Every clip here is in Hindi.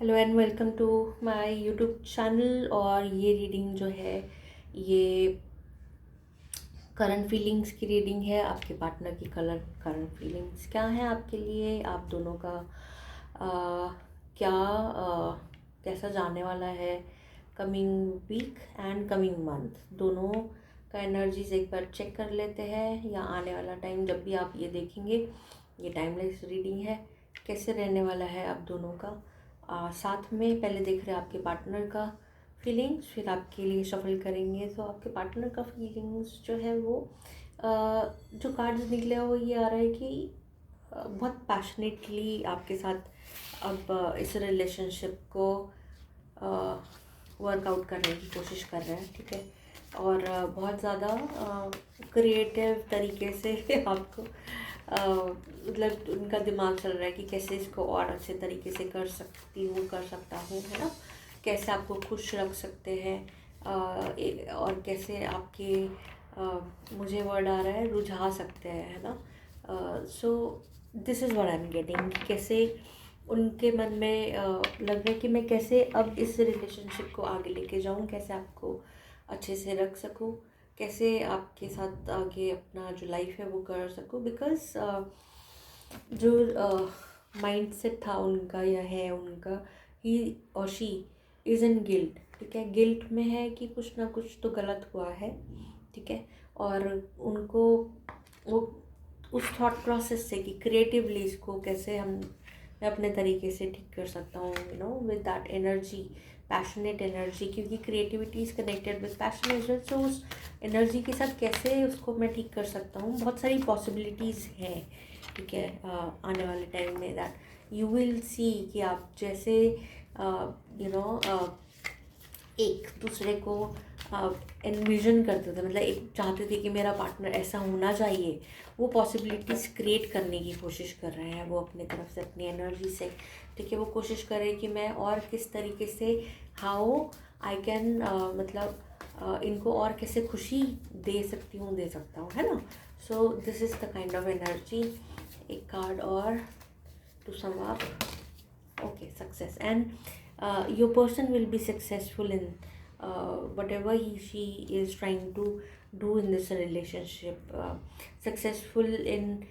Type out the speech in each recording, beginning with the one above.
Hello and welcome to my YouTube channel. और ये रीडिंग जो है ये करंट फीलिंग्स की रीडिंग है। आपके पार्टनर की करंट फीलिंग्स क्या हैं आपके लिए, आप दोनों का क्या कैसा जाने वाला है coming week and coming month, दोनों का एनर्जीज एक बार चेक कर लेते हैं। या आने वाला टाइम जब भी आप ये देखेंगे, ये टाइमलेस रीडिंग है, कैसे रहने वाला है आप दोनों का। साथ में पहले देख रहे हैं आपके पार्टनर का फीलिंग्स, फिर आपके लिए शफल करेंगे। तो आपके पार्टनर का फीलिंग्स जो है वो जो कार्ड्स निकले हैं वो ये आ रहा है कि बहुत पैशनेटली आपके साथ अब इस रिलेशनशिप को वर्कआउट करने की कोशिश कर रहे हैं, ठीक है। और बहुत ज़्यादा क्रिएटिव तरीके से आपको मतलब उनका दिमाग चल रहा है कि कैसे इसको और अच्छे तरीके से कर सकता हूँ, है ना। कैसे आपको खुश रख सकते हैं और कैसे आपके मुझे वर्ड आ रहा है रुझा सकते हैं, है ना। So this is what I am getting. कैसे उनके मन में लग रहा है कि मैं कैसे अब इस रिलेशनशिप को आगे लेके जाऊँ, कैसे आपको अच्छे से रख सकूँ, कैसे आपके साथ आगे अपना जो लाइफ है वो कर सकूँ। बिकॉज जो माइंडसेट था उनका या है उनका, ही और शी इज़ इन गिल्ट, ठीक है। गिल्ट में है कि कुछ ना कुछ तो गलत हुआ है, ठीक है। और उनको वो उस थॉट प्रोसेस से कि क्रिएटिवली इसको कैसे मैं अपने तरीके से ठीक कर सकता हूँ, you know, with that energy, passionate energy, क्योंकि creativity is connected with passion as well. So उस एनर्जी के साथ कैसे उसको मैं ठीक कर सकता हूँ, बहुत सारी पॉसिबिलिटीज़ हैं, ठीक है। आने वाले टाइम में दैट यू विल सी कि आप जैसे यू नो एक दूसरे को एनविजन करते थे, मतलब एक चाहते थे कि मेरा पार्टनर ऐसा होना चाहिए, वो पॉसिबिलिटीज़ क्रिएट करने की कोशिश कर रहे हैं वो अपने तरफ से, अपनी एनर्जी से, ठीक है। वो कोशिश कर रहे हैं कि मैं और किस तरीके से हाउ आई कैन मतलब इनको और कैसे खुशी दे सकता हूँ, है ना। So this is the kind of energy. एक कार्ड और to sum up, okay, success. And your person will be successful in whatever she is trying to do in this relationship, successful in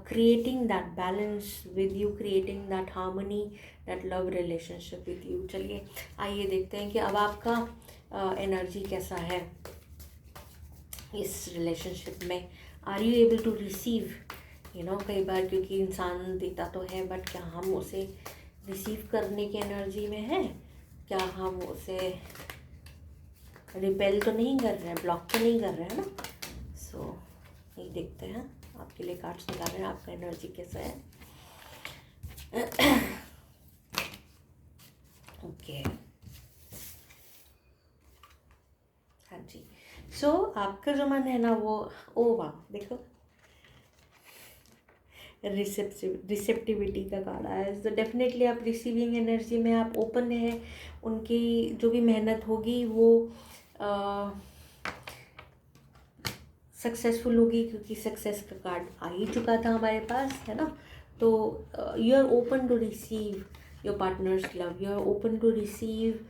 creating that balance with you, creating that harmony, that love relationship with you. चलिए आइए देखते हैं कि अब आपका एनर्जी कैसा है इस रिलेशनशिप में। Are you able to receive, you know, कई बार क्योंकि इंसान देता तो है बट क्या हम उसे रिसीव करने की एनर्जी में है, क्या हम उसे रिपेल तो नहीं कर रहे हैं, ब्लॉक तो नहीं कर रहे हैं ना। सो ये देखते हैं, आपके लिए कार्ड्स निकाल रहे हैं, आपका एनर्जी कैसा है। ओके हाँ जी। सो आपका जो मन है ना वो, ओ वाह देखो, रिसेप्टिविटी का कार्ड आया है। तो डेफिनेटली आप रिसीविंग एनर्जी में आप ओपन है, उनकी जो भी मेहनत होगी वो सक्सेसफुल होगी, क्योंकि सक्सेस का कार्ड आ ही चुका था हमारे पास, है ना। तो you are open to receive your partner's love, you are open to receive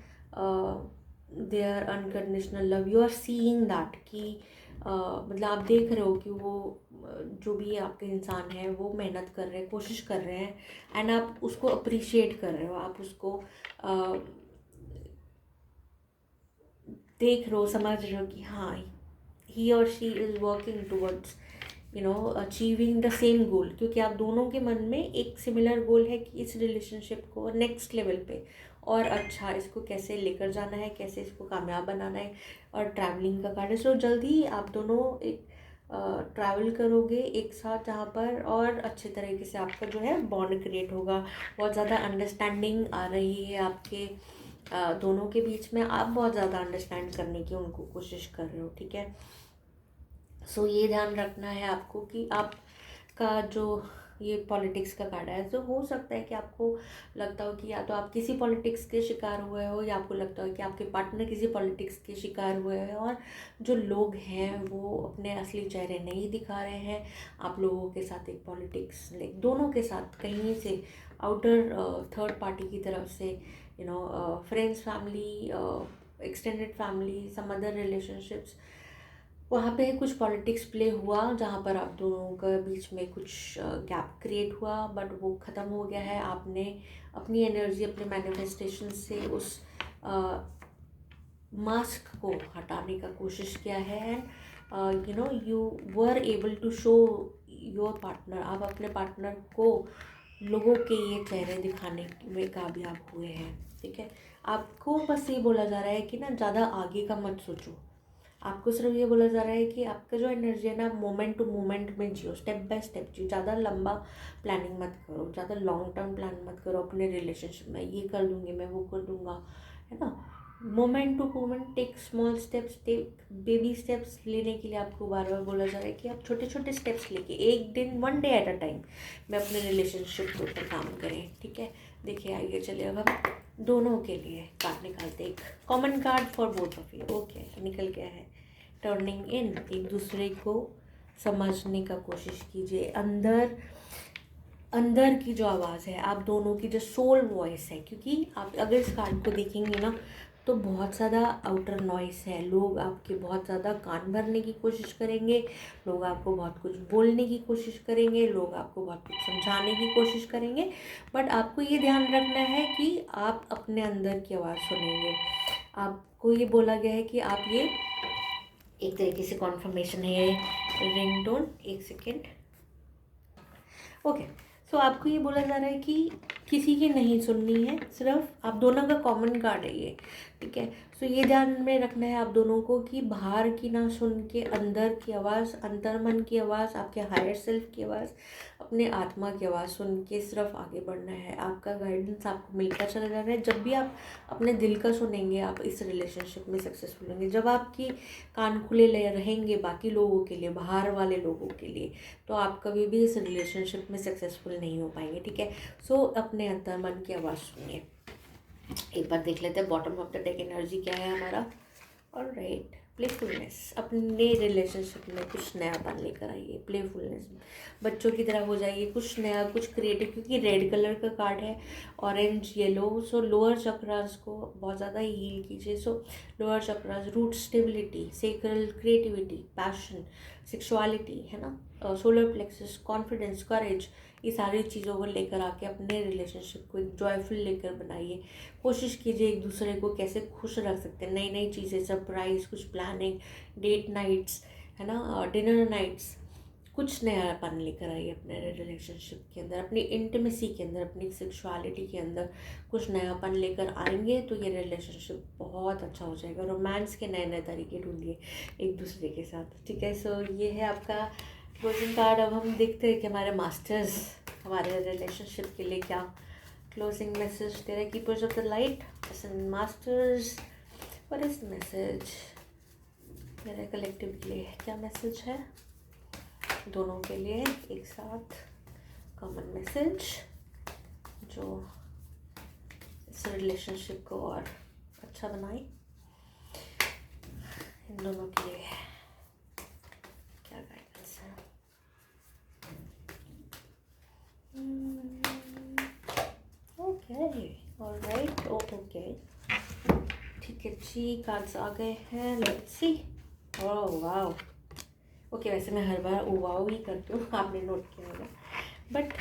their unconditional love. You are seeing that कि मतलब आप देख रहे हो कि वो जो भी आपके इंसान है वो मेहनत कर रहे हैं, कोशिश कर रहे हैं, एंड आप उसको अप्रिशिएट कर रहे हो, आप उसको देख रहे हो, समझ रहे हो कि हाँ, ही और she is working towards, you know, achieving the same गोल। क्योंकि आप दोनों के मन में एक सिमिलर गोल है कि इस रिलेशनशिप को नेक्स्ट लेवल पे और अच्छा इसको कैसे लेकर जाना है, कैसे इसको कामयाब बनाना है। और ट्रैवलिंग का कार्ड है। सो जल्दी ही आप दोनों एक ट्रैवल करोगे एक साथ, जहाँ पर और अच्छे तरीके से आपका जो है बॉन्ड क्रिएट होगा। बहुत ज़्यादा अंडरस्टैंडिंग आ रही है आपके दोनों के बीच में, आप बहुत ज़्यादा अंडरस्टैंड करने की उनको कोशिश कर रहे हो, ठीक है। सो ये ध्यान रखना है आपको कि आपका जो ये पॉलिटिक्स का कार्ड है। तो हो सकता है कि आपको लगता हो कि या तो आप किसी पॉलिटिक्स के शिकार हुए हो, या आपको लगता हो कि आपके पार्टनर किसी पॉलिटिक्स के शिकार हुए हैं, और जो लोग हैं वो अपने असली चेहरे नहीं दिखा रहे हैं। आप लोगों के साथ एक पॉलिटिक्स, लाइक दोनों के साथ कहीं से आउटर थर्ड पार्टी की तरफ से, friends, family, extended family, some other relationships, वहाँ पे कुछ पॉलिटिक्स प्ले हुआ जहाँ पर आप दोनों के बीच में कुछ गैप क्रिएट हुआ, बट वो ख़त्म हो गया है। आपने अपनी एनर्जी, अपने मैनिफेस्टेशन से उस मास्क को हटाने का कोशिश किया है, and you were able to show your partner, आप अपने पार्टनर को लोगों के ये चेहरे दिखाने में कामयाब हुए हैं। ठीक है, आपको बस ये बोला जा रहा है कि ना ज़्यादा आगे का मत सोचो। आपको सिर्फ ये बोला जा रहा है कि आपका जो एनर्जी है ना, मोमेंट टू मोमेंट में जियो, स्टेप बाय स्टेप जियो। ज़्यादा लंबा प्लानिंग मत करो, ज़्यादा लॉन्ग टर्म प्लान मत करो अपने रिलेशनशिप में, ये कर दूँगी मैं, वो कर दूँगा, है ना। Moment to moment, take small steps, take baby steps लेने के लिए आपको बार बार बोला जा रहा है कि आप छोटे छोटे स्टेप्स लेके एक दिन, one day at a time में अपने रिलेशनशिप के ऊपर काम करें। ठीक है, देखिए आइए चलिए अब हम दोनों के लिए कार्ड निकालते हैं। एक common card for both of you. Okay, निकल गया है टर्निंग इन। एक दूसरे को समझने का कोशिश कीजिए। अंदर अंदर की जो आवाज़ है, आप दोनों की जो सोल वॉइस है, क्योंकि आप अगर इस कार्ड को देखेंगे ना तो बहुत ज़्यादा आउटर नॉइस है। लोग आपके बहुत ज़्यादा कान भरने की कोशिश करेंगे, लोग आपको बहुत कुछ बोलने की कोशिश करेंगे, लोग आपको बहुत कुछ समझाने की कोशिश करेंगे, बट आपको ये ध्यान रखना है कि आप अपने अंदर की आवाज़ सुनेंगे। आपको ये बोला गया है कि आप ये एक तरीके से कॉन्फर्मेशन है ये रिंगटोन। एक सेकेंड। ओके, सो आपको ये बोला जा रहा है कि किसी की नहीं सुननी है, सिर्फ आप दोनों का कॉमन कार्ड है ये। ठीक है, सो ये ध्यान में रखना है आप दोनों को कि बाहर की ना सुन के अंदर की आवाज़, अंतर्मन की आवाज़, आपके हायर सेल्फ की आवाज़, अपने आत्मा की आवाज़ सुन के सिर्फ आगे बढ़ना है। आपका गाइडेंस आपको मिलता चला जा रहा है। जब भी आप अपने दिल का सुनेंगे, आप इस रिलेशनशिप में सक्सेसफुल होंगे। जब आपकी कान खुले रहेंगे बाकी लोगों के लिए, बाहर वाले लोगों के लिए, तो आप कभी भी इस रिलेशनशिप में सक्सेसफुल नहीं हो पाएंगे। ठीक है, सो अपने अंतर्मन की आवाज़ सुनिए। एक बार देख लेते हैं bottom of the deck energy क्या है हमारा। Alright, playfulness. अपने रिलेशनशिप में कुछ नयापन लेकर आइए। प्लेफुलनेस, बच्चों की तरह हो जाइए, कुछ नया, कुछ क्रिएटिव, क्योंकि रेड कलर का कार्ड है, orange, yellow. So lower chakras को बहुत ज़्यादा हील कीजिए। So lower chakras, root stability, sacral, creativity, passion, sexuality, है ना, सोलर प्लेक्सस, कॉन्फिडेंस, करेज, ये सारी चीज़ों को लेकर आके अपने रिलेशनशिप को एक जॉयफुल लेकर बनाइए। कोशिश कीजिए एक दूसरे को कैसे खुश रख सकते हैं, नई नई चीज़ें, सरप्राइज़, कुछ प्लानिंग, डेट नाइट्स, है ना, डिनर नाइट्स, कुछ नयापन लेकर आइए अपने रिलेशनशिप के अंदर, अपनी इंटीमेसी के अंदर, अपनी सेक्सुअलिटी के अंदर कुछ नयापन लेकर आएंगे तो ये रिलेशनशिप बहुत अच्छा हो जाएगा। रोमांस के नए नए तरीके ढूंढिए एक दूसरे के साथ। ठीक है, सो ये है आपका क्लोजिंग कार्ड। अब हम देखते हैं कि हमारे मास्टर्स हमारे रिलेशनशिप के लिए क्या क्लोजिंग मैसेज दे रहे हैं। Keepers of the light, masters, what is message मेरे कलेक्टिव के लिए, क्या मैसेज है दोनों के लिए एक साथ, कॉमन मैसेज जो इस रिलेशनशिप को और अच्छा बनाए। इन दोनों के लिए क्या गाइडेंस है? ओके, ऑलराइट, ओके, ठीक है जी, कार्ड्स आ गए हैं। Let's see. Oh wow, okay, वैसे मैं हर बार ओ वाओ ही करती हूँ, आपने नोट किया होगा, बट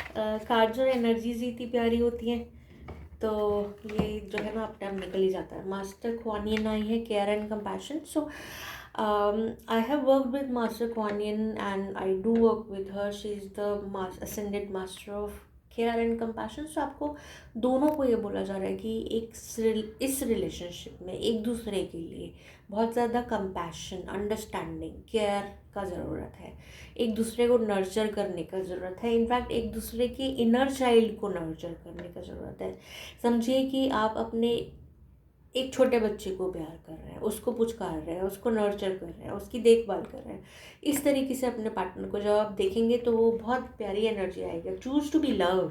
कार्ड्स और एनर्जीज इतनी प्यारी होती हैं तो ये जो है ना अपने आप निकल ही जाता है। मास्टर क्वानियन आई है, care and compassion. So I have work with master Kuan Yin and I do work with her. She is the ascended master of care and compassion. So आपको दोनों को ये बोला जा रहा है कि इस रिलेशनशिप में एक दूसरे के लिए बहुत ज़्यादा कंपैशन, अंडरस्टैंडिंग, केयर का ज़रूरत है। एक दूसरे को नर्चर करने का ज़रूरत है। इनफैक्ट एक दूसरे के इनर चाइल्ड को नर्चर करने का ज़रूरत है। समझिए कि आप अपने एक छोटे बच्चे को प्यार कर रहे हैं, उसको पुचकार रहे हैं, उसको नर्चर कर रहे हैं, उसकी देखभाल कर रहे हैं, इस तरीके से अपने पार्टनर को जब आप देखेंगे तो वो बहुत प्यारी एनर्जी आएगी। चूज टू बी लव,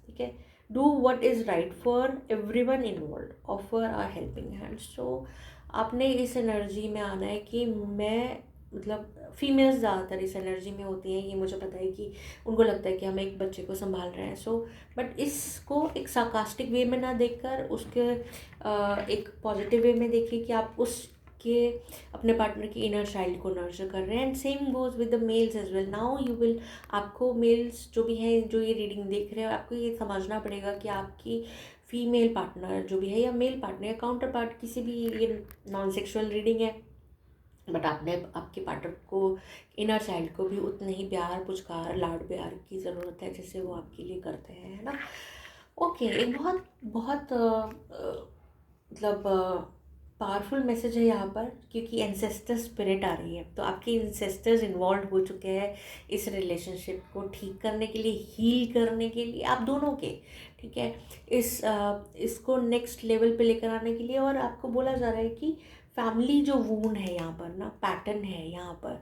ठीक है। Do what is right for everyone involve, offer or helping hand. So आपने इस एनर्जी में आना है कि मैं, मतलब फीमेल्स ज़्यादातर इस एनर्जी में होती हैं, ये मुझे पता है कि उनको लगता है कि हम एक बच्चे को संभाल रहे हैं। सो बट इसको एक सार्कास्टिक वे में ना देखकर उसके एक पॉजिटिव वे में देखिए कि आप उसके अपने पार्टनर की इनर चाइल्ड को नर्चर कर रहे हैं। And same goes with the males as well. Now you will, आपको मेल्स जो भी हैं जो ये रीडिंग देख रहे हैं, आपको ये समझना पड़ेगा कि आपकी फीमेल पार्टनर जो भी है या मेल पार्टनर या काउंटर पार्ट, किसी भी, ये नॉन सेक्सुअल रीडिंग है, बट आपने आपके पार्टनर को, इनर चाइल्ड को भी उतने ही प्यार, पुचकार, लाड प्यार की ज़रूरत है जैसे वो आपके लिए करते हैं, है ना। ओके, एक बहुत बहुत मतलब पावरफुल मैसेज है यहाँ पर, क्योंकि एंसेस्टर स्पिरिट आ रही है। तो आपके एंसेस्टर्स इन्वॉल्व हो चुके हैं इस रिलेशनशिप को ठीक करने के लिए, हील करने के लिए, आप दोनों के, ठीक है, इसको नेक्स्ट लेवल पे लेकर आने के लिए। और आपको बोला जा रहा है कि फैमिली जो वूंड है यहाँ पर ना, पैटर्न है यहाँ पर,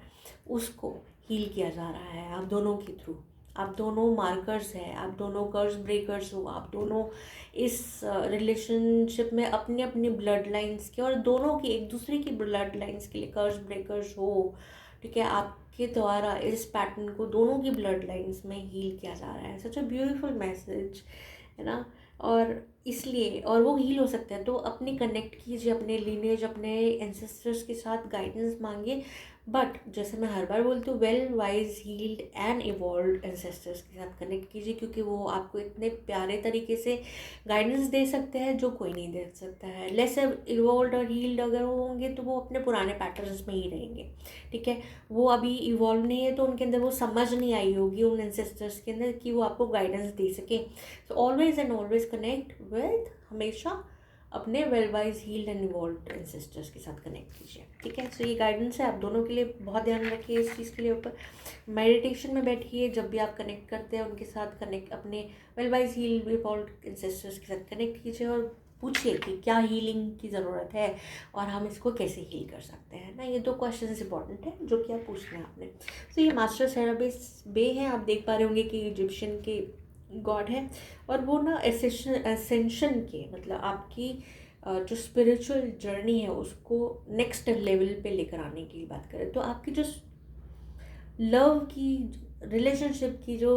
उसको हील किया जा रहा है आप दोनों के थ्रू। आप दोनों मार्कर्स हैं, आप दोनों कर्स ब्रेकर्स हो, आप दोनों इस रिलेशनशिप में अपने अपने ब्लड लाइन्स के और दोनों की, एक दूसरे की ब्लड लाइन्स के लिए कर्स ब्रेकर्स हो, ठीक है। आपके द्वारा इस पैटर्न को दोनों की ब्लड लाइन्स में हील किया जा रहा है। सच अ ब्यूटीफुल मैसेज, है ना। और इसलिए, और वो हील हो सकता है तो अपने कनेक्ट कीजिए अपने लीनेज, अपने एंसेस्टर्स के साथ गाइडेंस मांगिए। बट जैसे मैं हर बार बोलती हूँ, well wise healed and evolve ancestors के साथ कनेक्ट कीजिए, क्योंकि वो आपको इतने प्यारे तरीके से गाइडेंस दे सकते हैं जो कोई नहीं दे सकता है। लेस इवॉल्व और हील्ड अगर वो होंगे तो वो अपने पुराने पैटर्न्स में ही रहेंगे, ठीक है। वो अभी इवॉल्व नहीं है तो उनके अंदर वो समझ नहीं आई होगी उन एंसेस्टर्स के अंदर कि वो आपको गाइडेंस दे सके। तो always and always connect with, हमेशा अपने well wise healed and evolved ancestors के साथ कनेक्ट कीजिए, ठीक है। सो ये गाइडेंस है आप दोनों के लिए, बहुत ध्यान रखिए इस चीज़ के लिए। ऊपर मेडिटेशन में बैठिए, जब भी आप कनेक्ट करते हैं उनके साथ कनेक्ट, अपने well wise healed evolved ancestors के साथ कनेक्ट कीजिए और पूछिए कि क्या हीलिंग की ज़रूरत है और हम इसको कैसे हील कर सकते हैं ना। ये 2 क्वेश्चन इंपॉर्टेंट है जो कि आप पूछना है आपने। तो ये मास्टर सेरापिस बे हैं, आप देख पा रहे होंगे कि इजिप्शियन के गॉड है, और वो ना एसेंशन के, मतलब आपकी जो स्पिरिचुअल जर्नी है उसको नेक्स्ट लेवल पे लेकर आने की बात करें तो आपकी जो लव की, रिलेशनशिप की जो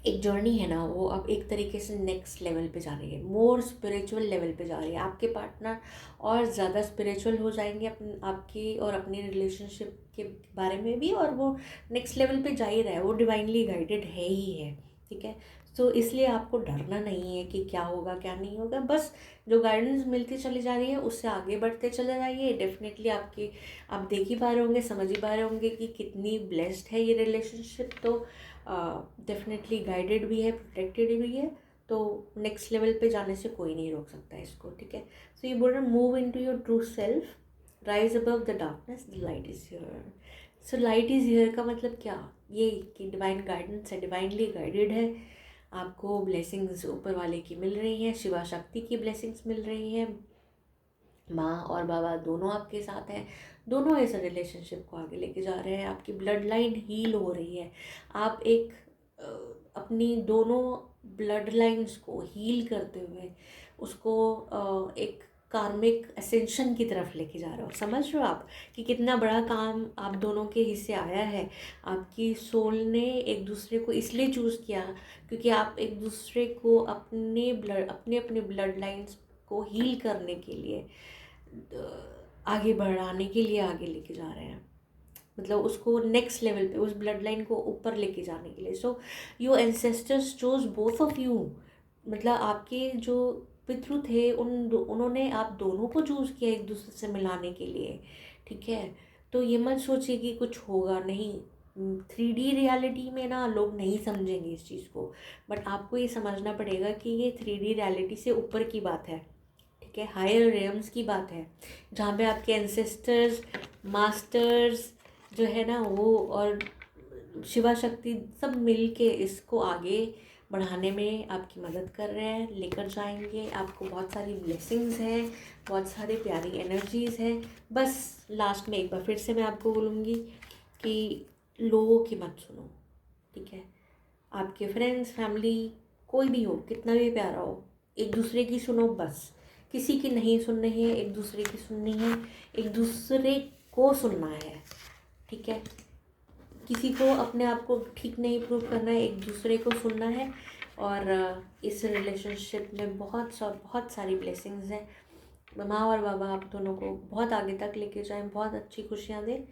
एक जर्नी है ना, वो अब एक तरीके से नेक्स्ट लेवल पे जा रही है, मोर स्पिरिचुअल लेवल पे जा रही है। आपके पार्टनर और ज़्यादा स्पिरिचुअल हो जाएंगे आपकी और अपनी रिलेशनशिप के बारे में भी, और वो नेक्स्ट लेवल पे जा ही रहा है, वो डिवाइनली गाइडेड है ही है, ठीक है। तो इसलिए आपको डरना नहीं है कि क्या होगा क्या नहीं होगा, बस जो गाइडेंस मिलती चली जा रही है उससे आगे बढ़ते चले जाइए। डेफिनेटली आप देख ही पा रहे होंगे, समझ ही पा रहे होंगे कि कितनी ब्लेस्ड है ये रिलेशनशिप। तो डेफिनेटली गाइडेड भी है, प्रोटेक्टेड भी है, तो नेक्स्ट लेवल पे जाने से कोई नहीं रोक सकता है इसको, ठीक है। सो ये बोल रहे हैं, move into your true self, rise above the darkness, the light is here. So light is here का मतलब क्या, ये कि डिवाइन गाइडेंस है, डिवाइनली गाइडेड है, आपको ब्लेसिंग्स ऊपर वाले की मिल रही हैं, शिवा शक्ति की ब्लेसिंग्स मिल रही हैं, माँ और बाबा दोनों आपके साथ हैं, दोनों इस रिलेशनशिप को आगे लेके जा रहे हैं, आपकी ब्लड लाइन हील हो रही है। आप एक अपनी दोनों ब्लड लाइन्स को हील करते हुए उसको एक कार्मिक असेंशन की तरफ लेके जा रहे हो। समझ रहे हो आप कि कितना बड़ा काम आप दोनों के हिस्से आया है। आपकी सोल ने एक दूसरे को इसलिए चूज़ किया क्योंकि आप एक दूसरे को अपने अपने ब्लड लाइन्स को हील करने के लिए, आगे बढ़ाने के लिए आगे लेके जा रहे हैं, मतलब उसको नेक्स्ट लेवल पे, उस ब्लड लाइन को ऊपर लेके जाने के लिए। So your ancestors chose both of you, मतलब आपके जो पितृ थे उन्होंने आप दोनों को चूज़ किया एक दूसरे से मिलाने के लिए, ठीक है। तो ये मत सोचिए कि कुछ होगा नहीं। 3D रियलिटी में ना लोग नहीं समझेंगे इस चीज़ को, बट आपको ये समझना पड़ेगा कि ये 3D रियलिटी से ऊपर की बात है, ठीक है, हायर रेम्स की बात है, जहाँ पे आपके एंसेस्टर्स, मास्टर्स जो है ना वो, और शिवा शक्ति सब मिल के इसको आगे बढ़ाने में आपकी मदद कर रहे हैं, लेकर जाएंगे। आपको बहुत सारी ब्लेसिंग्स हैं, बहुत सारी प्यारी एनर्जीज़ हैं। बस लास्ट में एक बार फिर से मैं आपको बोलूँगी कि लोगों की मत सुनो, ठीक है। आपके फ्रेंड्स, फैमिली, कोई भी हो, कितना भी प्यारा हो, एक दूसरे की सुनो बस। किसी की नहीं सुननी है, एक दूसरे की सुननी है, एक दूसरे को सुनना है, ठीक है। किसी को अपने आप को ठीक नहीं प्रूव करना है, एक दूसरे को सुनना है। और इस रिलेशनशिप में बहुत सारी ब्लेसिंग्स हैं। माँ और बाबा आप दोनों को बहुत आगे तक लेके जाएं, बहुत अच्छी खुशियाँ दें।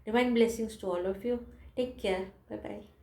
Divine blessings to all of you. Take care, bye bye.